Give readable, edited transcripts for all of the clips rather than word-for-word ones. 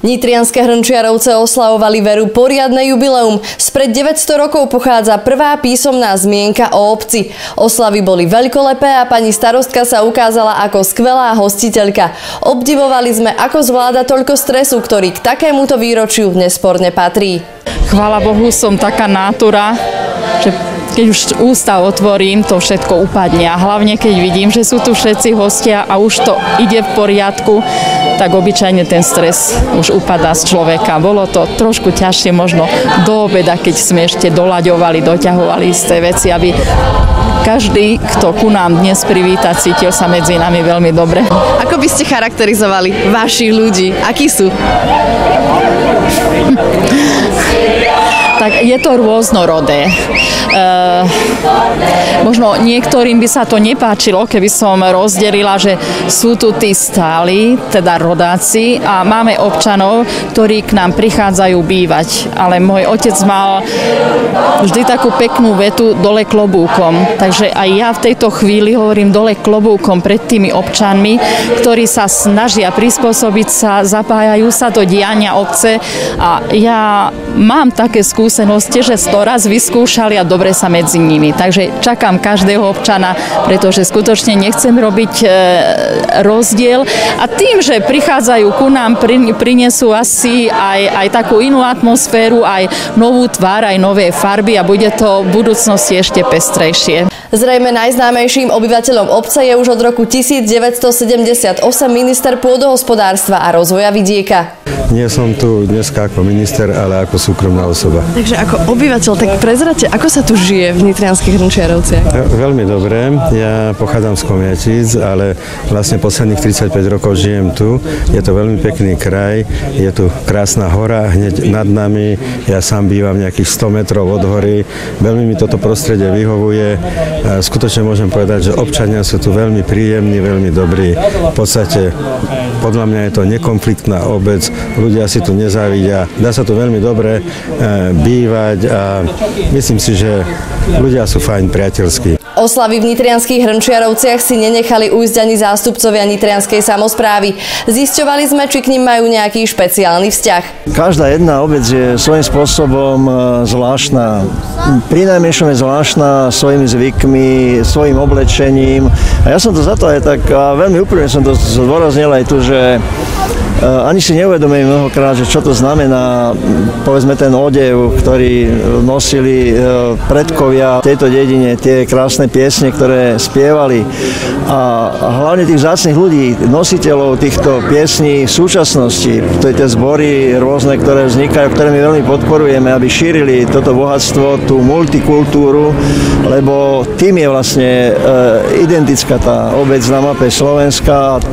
Nitrianske Hrnčiarovce oslavovali veru poriadne jubileum. Spred 900 rokov pochádza prvá písomná zmienka o obci. Oslavy boli veľkolepé a pani starostka sa ukázala ako skvelá hostiteľka. Obdivovali sme, ako zvláda toľko stresu, ktorý k takémuto výročiu nesporne patrí. Chvála Bohu, som taká nátura, že keď už ústa otvorím, to všetko upadne. A hlavne, keď vidím, že sú tu všetci hostia a už to ide v poriadku, tak obyčajne ten stres už upadá z človeka. Bolo to trošku ťažšie možno do obeda, keď sme ešte doľaďovali, doťahovali isté veci, aby každý, kto ku nám dnes privíta, cítil sa medzi nami veľmi dobre. Ako by ste charakterizovali vašich ľudí? Akí sú? Tak je to rôznorodé. Možno niektorým by sa to nepáčilo, keby som rozdelila, že sú tu tí stáli, teda rodáci, a máme občanov, ktorí k nám prichádzajú bývať. Ale môj otec mal vždy takú peknú vetu dole klobúkom. Takže aj ja v tejto chvíli hovorím dole klobúkom pred tými občanmi, ktorí sa snažia prispôsobiť sa, zapájajú sa do diania obce, a ja mám také skúsenosti, že 100 raz vyskúšali a dobre sa medzi nimi. Takže čakám každého občana, pretože skutočne nechcem robiť rozdiel. A tým, že prichádzajú ku nám, prinesú asi aj takú inú atmosféru, aj novú tvár, aj nové farby, a bude to v budúcnosti ešte pestrejšie. Zrejme najznámejším obyvateľom obce je už od roku 1978 minister pôdohospodárstva a rozvoja vidieka. Nie som tu dneska ako minister, ale ako súkromná osoba. Takže ako obyvateľ, tak prezrate, ako sa tu žije v Nitrianskych Hrnčiarovciach? Veľmi dobre. Ja pochádzam z Komiatic, ale vlastne posledných 35 rokov žijem tu. Je to veľmi pekný kraj, je tu krásna hora hneď nad nami. Ja sám bývam nejakých 100 metrov od hory. Veľmi mi toto prostredie vyhovuje. Skutočne môžem povedať, že občania sú tu veľmi príjemní, veľmi dobrí. V podstate podľa mňa je to nekonfliktná obec. Ľudia si tu nezávidia. Dá sa tu veľmi dobre bývať a myslím si, že ľudia sú fajn, priateľskí. Oslavy v Nitrianskych Hrnčiarovciach si nenechali ujsť ani zástupcovia nitrianskej samosprávy. Zisťovali sme, či k nim majú nejaký špeciálny vzťah. Každá jedna obec je svojím spôsobom zvláštna. Prinajmenšom je zvláštna svojimi zvykmi, svojim oblečením. A ja som to za to aj tak, a veľmi úprimne som to zdôraznil aj tu, že ani si neuvedomujem mnohokrát, že čo to znamená, povedzme, ten odev, ktorý nosili predkovia v tejto dedine, tie krásne piesne, ktoré spievali, a hlavne tých vzácnych ľudí, nositeľov týchto piesní v súčasnosti, to je tie zbory rôzne, ktoré vznikajú, ktoré my veľmi podporujeme, aby šírili toto bohatstvo, tú multikultúru, lebo tým je vlastne identická tá obec na mape Slovenska.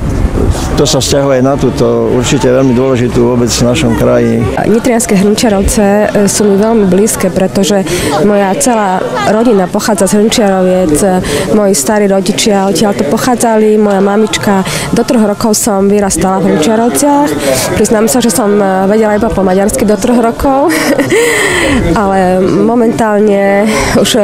To sa vzťahuje na túto určite veľmi dôležitú obec v našom kraji. Nitrianske Hrnčiarovce sú mi veľmi blízke, pretože moja celá rodina pochádza z Hrnčiaroviec, moji starí rodičia odtiaľ to pochádzali, moja mamička. Do 3 rokov som vyrastala v Hrnčiarovciach. Priznám sa, že som vedela iba po maďarsky do 3 rokov, ale momentálne už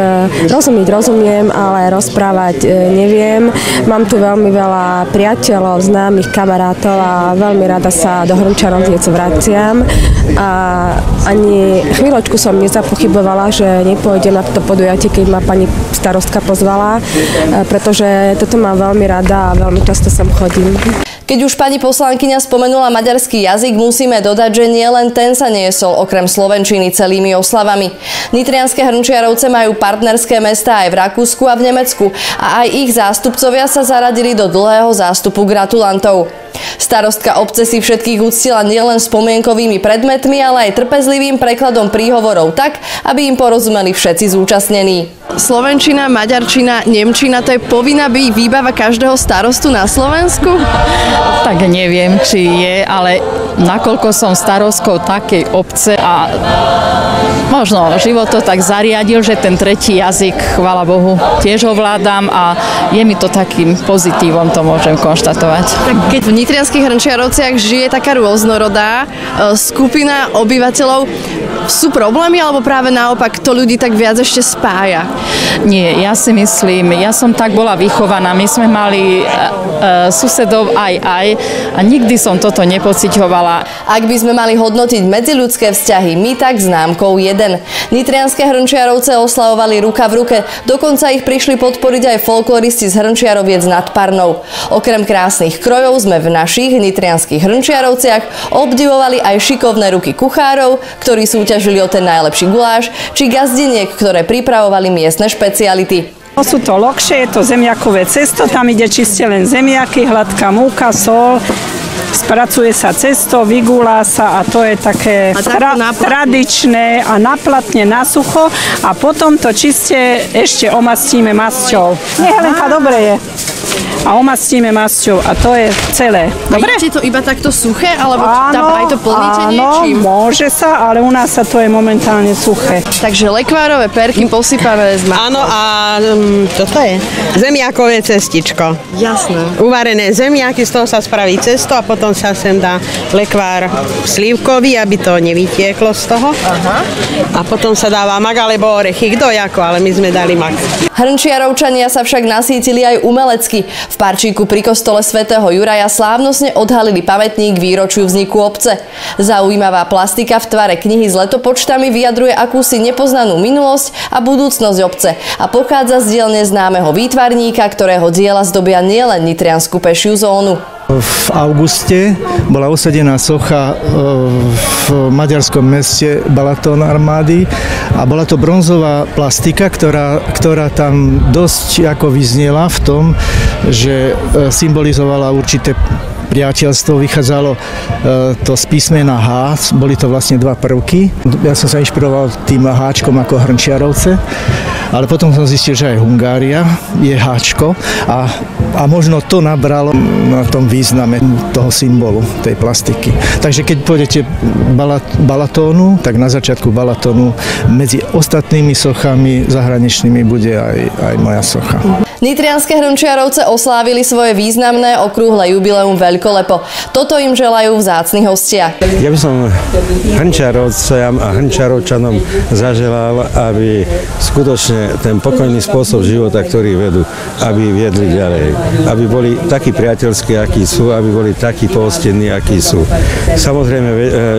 rozumiem, ale rozprávať neviem. Mám tu veľmi veľa priateľov, známych, kamarátov a veľmi rada sa do Hrnčiaroviec vraciam. A ani chvíľočku som nezapochybovala, že nepôjdem na toto podujatie, keď ma pani starostka pozvala, pretože toto mám veľmi rada a veľmi často sem chodím. Keď už pani poslankyňa spomenula maďarský jazyk, musíme dodať, že nie len ten sa niesol okrem slovenčiny celými oslavami. Nitrianske Hrnčiarovce majú partnerské mestá aj v Rakúsku a v Nemecku a aj ich zástupcovia sa zaradili do dlhého zástupu gratulantov. Starostka obce si všetkých uctila nielen spomienkovými predmetmi, ale aj trpezlivým prekladom príhovorov tak, aby im porozumeli všetci zúčastnení. Slovenčina, maďarčina, nemčina, to je povinná výbava každého starostu na Slovensku? Tak neviem, či je, ale nakoľko som starostkou takej obce a možno život to tak zariadil, že ten tretí jazyk, chvála Bohu, tiež ovládam a je mi to takým pozitívom, to môžem konštatovať. Tak keď v nitrianskych Hrnčiarovciach žije taká rôznorodá skupina obyvateľov, sú problémy, alebo práve naopak to ľudí tak viac ešte spája? Nie, ja si myslím, ja som tak bola vychovaná, my sme mali susedov aj a nikdy som toto nepociťovala. Ak by sme mali hodnotiť medziľudské vzťahy, my tak známkou 1. Nitrianske Hrnčiarovce oslavovali ruka v ruke, dokonca ich prišli podporiť aj folkloristi z Hrnčiaroviec nad Parnou. Okrem krásnych krojov sme v našich nitrianskych Hrnčiarovciach obdivovali aj šikovné ruky kuchárov, ktorí súťažili o ten najlepší guláš, či gazdiniek, ktoré pripravovali miestne špeciality. Sú to lokše, je to zemiakové cesto, tam ide čiste len zemiaky, hladká múka, sol, spracuje sa cesto, vygulá sa a to je také tradičné a naplatne na sucho a potom to čiste ešte omastíme masťou. Helenka, dobre je. A omastíme masťou a to je celé. Dobre? A je to iba takto suché, alebo tam aj to plníte niečím? Áno, môže sa, ale u nás sa to je momentálne suché. Takže lekvárové perky posypané z masla. Áno, a toto je zemiakové cestičko. Jasné. Uvarené zemiaky, z toho sa spraví cesto a potom sa sem dá lekvár slívkový, aby to nevytieklo z toho. Aha. A potom sa dáva mak alebo orechy, kto ako, ale my sme dali mak. Hrnčiarovčania sa však nasítili aj umelecky. V parčíku pri kostole svätého Juraja slávnostne odhalili pamätník výročiu vzniku obce. Zaujímavá plastika v tvare knihy s letopočtami vyjadruje akúsi nepoznanú minulosť a budúcnosť obce a pochádza z dielne známeho výtvarníka, ktorého diela zdobia nielen nitriansku pešiu zónu. V auguste bola usadená socha v maďarskom meste Balaton armády a bola to bronzová plastika, ktorá tam dosť ako vyznela v tom, že symbolizovala určité priateľstvo, vychádzalo to z písmena H, boli to vlastne dva prvky. Ja som sa inšpiroval tým Háčkom ako Hrnčiarovce, ale potom som zistil, že aj Hungária je Háčko a možno to nabralo na tom význame toho symbolu, tej plastiky. Takže keď pôjdete Balatónu, tak na začiatku Balatónu medzi ostatnými sochami zahraničnými bude aj moja socha. Nitrianske Hrnčiarovce oslávili svoje významné okrúhle jubileum veľkolepo. Toto im želajú vzácni hostia. Ja by som Hrnčiarovciam a Hrnčiarovčanom zaželal, aby skutočne ten pokojný spôsob života, ktorý vedú, aby viedli ďalej. Aby boli takí priateľskí, akí sú, aby boli takí pohostinní, akí sú. Samozrejme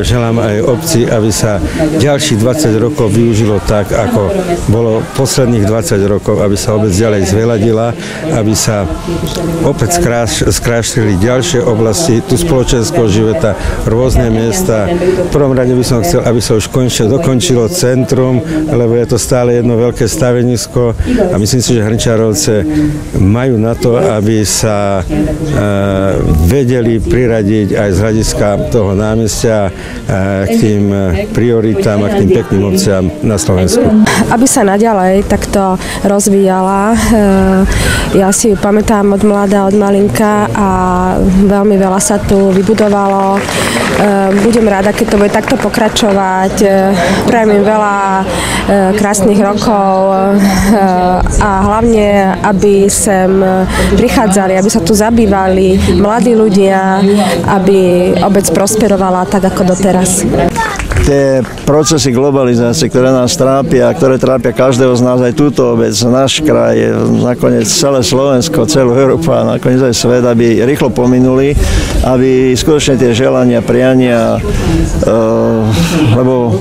želám aj obci, aby sa ďalších 20 rokov využilo tak, ako bolo posledných 20 rokov, aby sa obec ďalej zveľadila, aby sa opäť skrášili ďalšie oblasti tu spoločenského života, rôzne miesta. V prvom rade by som chcel, aby sa už konečne dokončilo centrum, lebo je to stále jedno veľké stavenisko a myslím si, že Hrnčiarovce majú na to, aby sa vedeli priradiť aj z hľadiska toho námestia k tým prioritám a k tým pekným obciam na Slovensku. Aby sa naďalej takto rozvíjala, ja si ju pamätám od mladá, od malinka a veľmi veľa sa tu vybudovalo. Budem rada, keď to bude takto pokračovať. Prajem im veľa krásnych rokov a hlavne, aby sem prichádzali, aby sa tu zabývali mladí ľudia, aby obec prosperovala tak ako doteraz. Tie procesy globalizácie, ktoré nás trápia, ktoré trápia každého z nás, aj túto obec, náš kraj, nakoniec celé Slovensko, celú Európu a nakoniec aj svet, aby rýchlo pominuli, aby skutočne tie želania, priania, lebo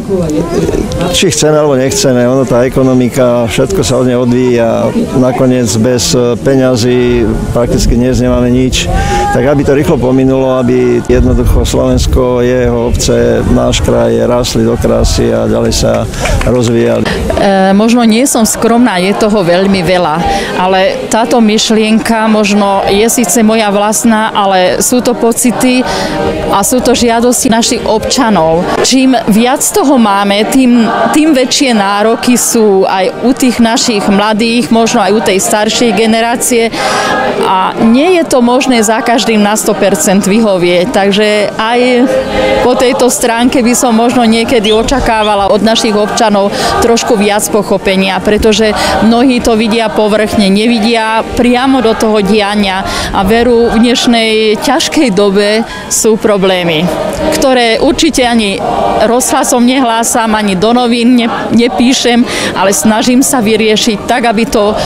či chceme alebo nechceme, ono tá ekonomika, všetko sa od nej odvíja, nakoniec bez peňazí prakticky dnes nemáme nič, tak aby to rýchlo pominulo, aby jednoducho Slovensko, jeho obce, náš kraj rásli do krásy a ďalej sa rozvíjali. Možno nie som skromná, je toho veľmi veľa, ale táto myšlienka možno je síce moja vlastná, ale sú to pocity a sú to žiadosti našich občanov. Čím viac toho máme, tým väčšie nároky sú aj u tých našich mladých, možno aj u tej staršej generácie a nie je to možné za každým každým na 100% vyhovieť. Takže aj po tejto stránke by som možno niekedy očakávala od našich občanov trošku viac pochopenia, pretože mnohí to vidia povrchne, nevidia priamo do toho diania a veru v dnešnej ťažkej dobe sú problémy, ktoré určite ani rozhlasom nehlásam, ani do novín nepíšem, ale snažím sa vyriešiť tak, aby to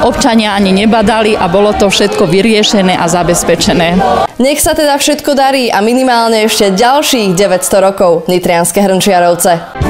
občania ani nebadali a bolo to všetko vyriešené a zabezpečené. Nech sa teda všetko darí a minimálne ešte ďalších 900 rokov Nitrianske Hrnčiarovce.